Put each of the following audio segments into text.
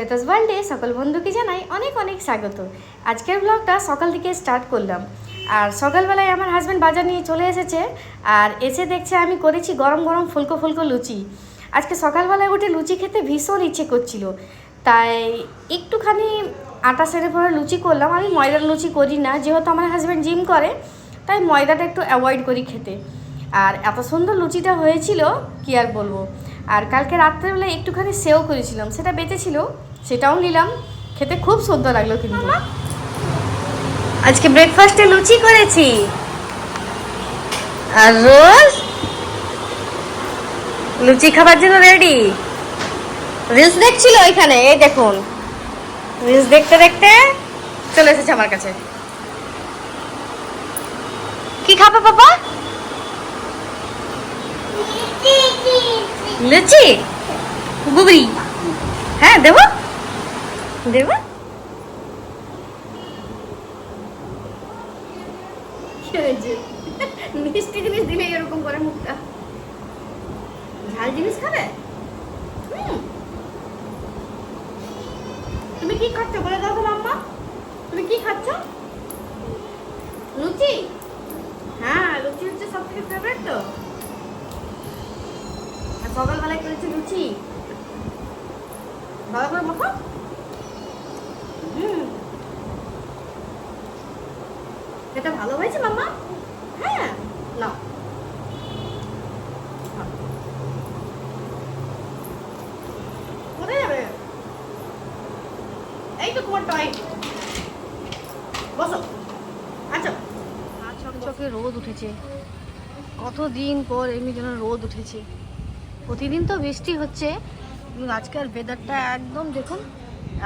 শ্বেতাস ওয়ার্ল্ডে সকল বন্ধুকে জানাই অনেক অনেক স্বাগত। আজকের ব্লগটা সকাল থেকে স্টার্ট করলাম। আর সকালবেলায় আমার হাজব্যান্ড বাজার নিয়ে চলে এসেছে, আর এসে দেখছে আমি করেছি গরম গরম ফুলকো ফুলকো লুচি। আজকে সকালবেলায় উঠে লুচি খেতে ভীষণ ইচ্ছে করছিল, তাই একটুখানি আটা সেরে পরে লুচি করলাম। আমি ময়দার লুচি করি না, যেহেতু আমার হাজব্যান্ড জিম করে, তাই ময়দাটা একটু অ্যাভয়েড করি খেতে। আর এত সুন্দর লুচিটা হয়েছিল কি আর বলবো। আর কালকে রাত্রেবেলা একটুখানি সেও করেছিলাম, সেটা বেঁচেছিল, সেটাও নিলাম। খেতে খুব সুন্দর লাগলো। কিন্তু আজকে ব্রেকফাস্টে লুচি করেছি। আর রোজ লুচি খাবার জন্য রেডি। রিলস দেখছিল ওইখানে, এই দেখুন রিলস দেখতে দেখতে চলে এসেছে আমার কাছে। কি খাবে বাবা? লুচি গুবরি? হ্যাঁ দেবো দেবো। মিষ্টি জিনিস দিলে এরকম করে মুখটা। ঝাল জিনিস খাবে? তুমি কি খাচ্ছ বলে দাও তো মাম্মা, তুমি কি খাচ্ছ? লুচি? হ্যাঁ, লুচি হচ্ছে সব থেকে ফেভারিট তো। আর সকালবেলায় করেছি লুচি, ভালো করে মাখো। এটা ভালো হয়েছে মাম্মা? হ্যাঁ নাও। কোথায় যাবে? এই তো তোমার টয়, বসো। আচ্ছা, চকে রোদ উঠেছে, কতদিন পর এমনি যেন রোদ উঠেছে। প্রতিদিন তো বৃষ্টি হচ্ছে, কিন্তু আজকের ওয়েদারটা একদম দেখুন,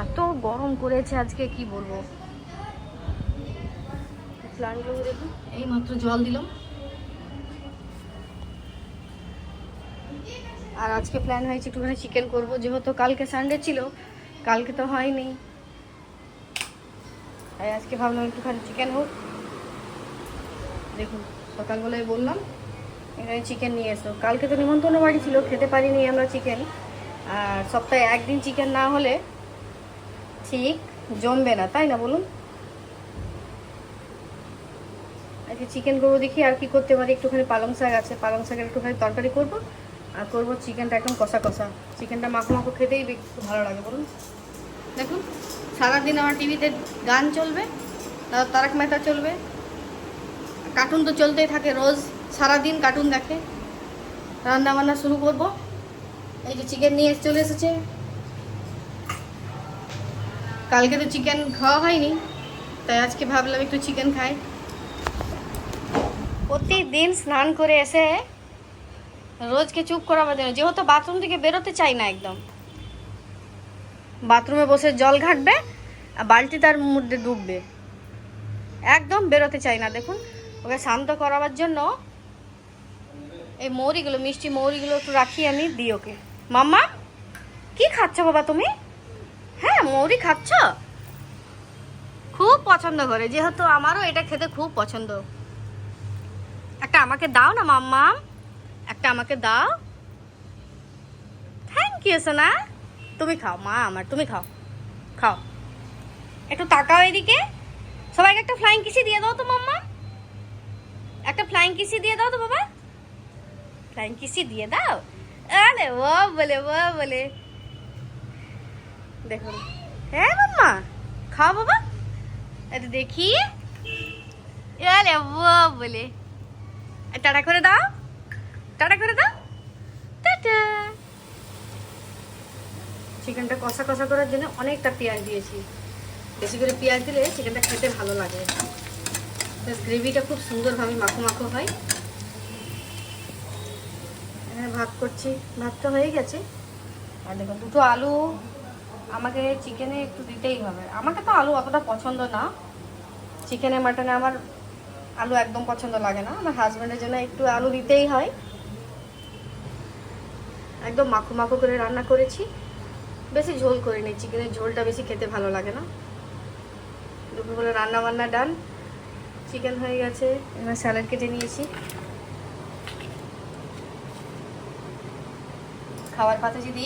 এত গরম করেছে আজকে কি বলবো। প্লান্টগুলো দেখুন, এই মাত্র জল দিলাম। আর আজকে প্ল্যান হয়েছে একটুখানি চিকেন করব, যেহেতু কালকে সানডে ছিল, কালকে তো হয়নি, তাই আজকে ভাবলাম একটুখানি চিকেন হোক। দেখুন সকালবেলায় বললাম এখানে চিকেন নিয়ে এসো। কালকে তো নিমন্ত্রণ বাড়ি ছিল, খেতে পারিনি আমরা চিকেন। আর সপ্তাহে একদিন চিকেন না হলে ঠিক জমবে না, তাই না বলুন? আজকে চিকেন করবো, দেখি আর কি করতে পারি। একটুখানি পালং শাক আছে, পালং শাকের একটুখানি তরকারি করবো, আর করবো চিকেনটা একদম কষা কষা। চিকেনটা মাখো মাখো খেতেই খুব ভালো লাগে বলুন। দেখুন সারাদিন আমার টিভিতে গান চলবে, তারক মেহতা চলবে, কার্টুন তো চলতেই থাকে, রোজ সারাদিন কার্টুন দেখে। রান্না বান্না শুরু করব। এই যে চিকেন নিয়ে চলে এসেছে, কালকে তো চিকেন খাওয়া হয়নি, তাই আজকে ভাবলাম একটু চিকেন খাই। প্রতিদিন স্নান করে এসে রোজকে চুপ করাবার জন্য, যেহেতু বাথরুম থেকে বেরোতে চাই না, একদম বাথরুমে বসে জল ঘাটবে আর বালতি তার মধ্যে ডুববে, একদম বেরোতে চাই না। দেখুন ওকে শান্ত করাবার জন্য এই মৌরিগুলো, মিষ্টি মৌরিগুলো একটু রাখি আমি, দিই ওকে। মাম্মা কি খাচ্ছ বাবা তুমি? হ্যাঁ মৌরি খাচ্ছ, খুব পছন্দ করে, যেহেতু আমারও এটা খেতে খুব পছন্দ। একটা আমাকে দাও না মাম্মা, একটা আমাকে দাও। থ্যাংক ইউ সোনা। তুমি খাও মা আমার, তুমি খাও, খাও। একটু তাকাও এদিকে, সবাইকে একটা ফ্লাইং কিসি দিয়ে দাও তো মাম্মা, একটা ফ্লাইং কিসি দিয়ে দাও তো বাবা, ফ্লাইং কিসি দিয়ে দাও। আরে ও বলে ও বলে, দেখুন। হ্যাঁ মাম্মা খাও বাবা, এটা দেখি। আরে ও বলে, টাটা করে দাও, টাটা করে দাও, টাটা। চিকেনটা কষা কষা করার জন্য অনেকটা পেঁয়াজ দিয়েছি, বেশি করে পেঁয়াজ দিলে চিকেনটা খেতে ভালো লাগে, গ্রেভিটা খুব সুন্দরভাবে মাখো মাখো হয়। এখানে ভাত করছি, ভাতটা হয়ে গেছে। আর দেখুন দুটো আলু আমাকে চিকেনে একটু দিতেই হবে। আমাকে তো আলু অতটা পছন্দ না, চিকেনে মাটনে আমার আলু একদম পছন্দ লাগে না। আমার হাজব্যান্ডের জন্য একটু আলু দিতেই হয়। একদম মাখো মাখো করে রান্না করেছি, বেশি ঝোল করিনি, চিকেনের ঝোলটা বেশি খেতে ভালো লাগে না। দুপুরবেলা রান্না বান্না ডান, চিকেন হয়ে গেছে। এবার স্যালাড কেটে নিয়েছি, খাবার পাতে যদি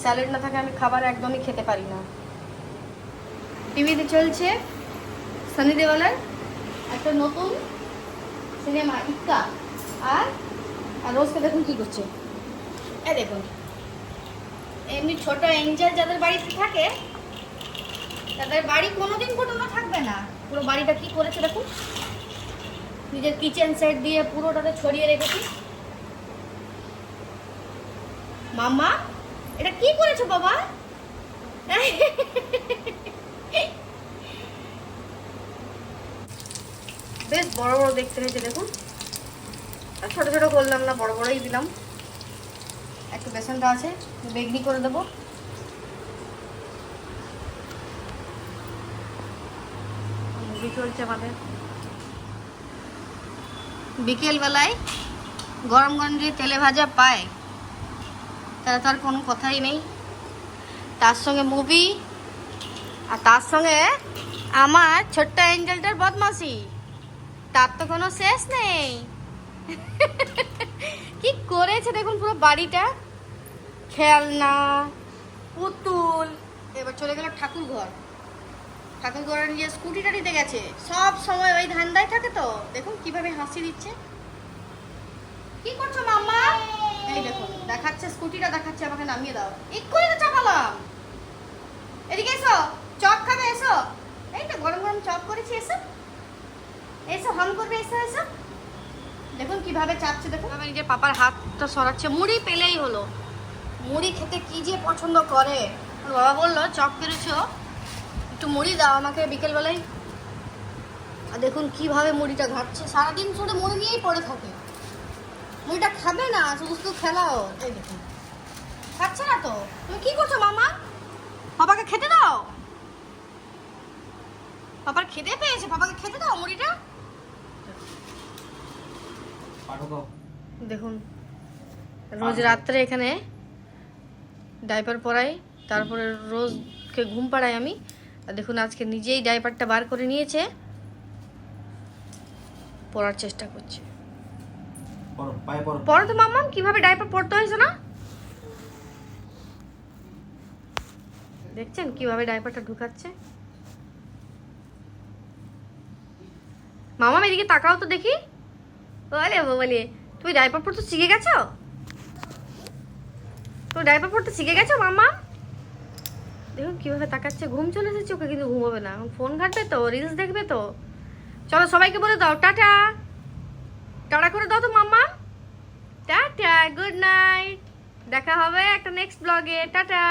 স্যালাড না থাকে আমি খাবার একদমই খেতে পারি না। টিভিতে চলছে সানি দেওয়ালের একটা নতুন সিনেমা ইক্কা। আর রোজকে দেখুন কি করছে, দেখুন এমনি ছোট এঞ্জেল যাদের বাড়িতে থাকে তাদের বাড়ি কোনোদিন ঘটনা থাকবে না। পুরো বাড়িটা কি করেছে দেখুন, নিজের কিচেন সেট দিয়ে পুরোটাতে ছড়িয়ে রেখেছি। মাম্মা এটা কি করেছো বাবা? বেশ বড় বড় দেখতে হয়েছে দেখুন, আর ছোট ছোট করলাম না, বড় বড়ই দিলাম। একটু বেসনটা আছে, বেগনি করে দেবো। মুভি চলছে আমাদের। বিকেলবেলায় গরম গরম যে তেলে ভাজা পায় তারা তার কোনো কথাই নেই। তার সঙ্গে মুভি, আর তার সঙ্গে আমার ছোট্ট এঞ্জেলটার বদমাশি, তার তো কোনো শেষ নেই। কি করেছে দেখুন পুরো বাড়িটা, খেলনা, পুতুল। এবার চলে গেল ঠাকুর ঘর। ঠাকুর ঘরে নিজে স্কুটিটা নিতে গেছে, সব সময় ওই ধান্দায় থাকে। তো দেখুন কিভাবে হাসি দিচ্ছে। কি করছো মাম্মা? এই দেখুন দেখাচ্ছে, স্কুটিটা দেখাচ্ছে, আমাকে নামিয়ে দাও। এক্ষুনি তো চাপালাম। এদিকে এসো, চপ খাবে এসো। এই তো গরম গরম চপ করেছি, এসো এসো, হাম করবে, এসো এসো। দেখুন কিভাবে চাপছে, দেখুন আমি নিজের পাপার হাতটা সরাচ্ছে। মুড়ি পেলেই হলো, মুড়ি খেতে কি যে পছন্দ করে। বাবা বললো চপ করেছো, একটু মুড়ি দাও আমাকে বিকেলবেলায়। আর দেখুন কিভাবে মুড়িটা ঘাটছে, সারাদিন শুধু মুড়ি নিয়েই পড়ে থাকে। মুড়িটা খাবে না, শুধু শুধু খেলাও। এই দেখুন খাচ্ছে না তো। তুমি কি করছো মামা? পাপাকে খেতে দাও, পাপার খেতে পেয়েছে, পাপাকে খেতে দাও মুড়িটা। দেখুন রোজ রাত্রে এখানে ডাইপার পরাই, তারপরে রোজকে ঘুম পাড়াই আমি। আর দেখুন আজকে নিজেই ডাইপারটা বার করে নিয়েছে, পরার চেষ্টা করছে। পরো তো মাম্মা, কিভাবে ডাইপার পরতে হয়েছে না? দেখছেন কিভাবে ডাইপারটা ঢুকাচ্ছে। মামা এদিকে তাকাও তো দেখি। বলে বলে তুমি ডাইপার পরতে শিখে গেছো? তুমি ডাইপার পরতে শিখে গেছো মাম্মা? দেখুন কিভাবে তাকাচ্ছে। ঘুম চলে এসেছে ওকে, কিন্তু ঘুমাবে না, ফোন ঘাটবে তো, রিলস দেখবে তো। চলো সবাইকে বলে দাও টাটা, টাটা করে দাও তো মাম্মা। টাটা, গুড নাইট, দেখা হবে একটা নেক্সট ব্লগে। টাটা।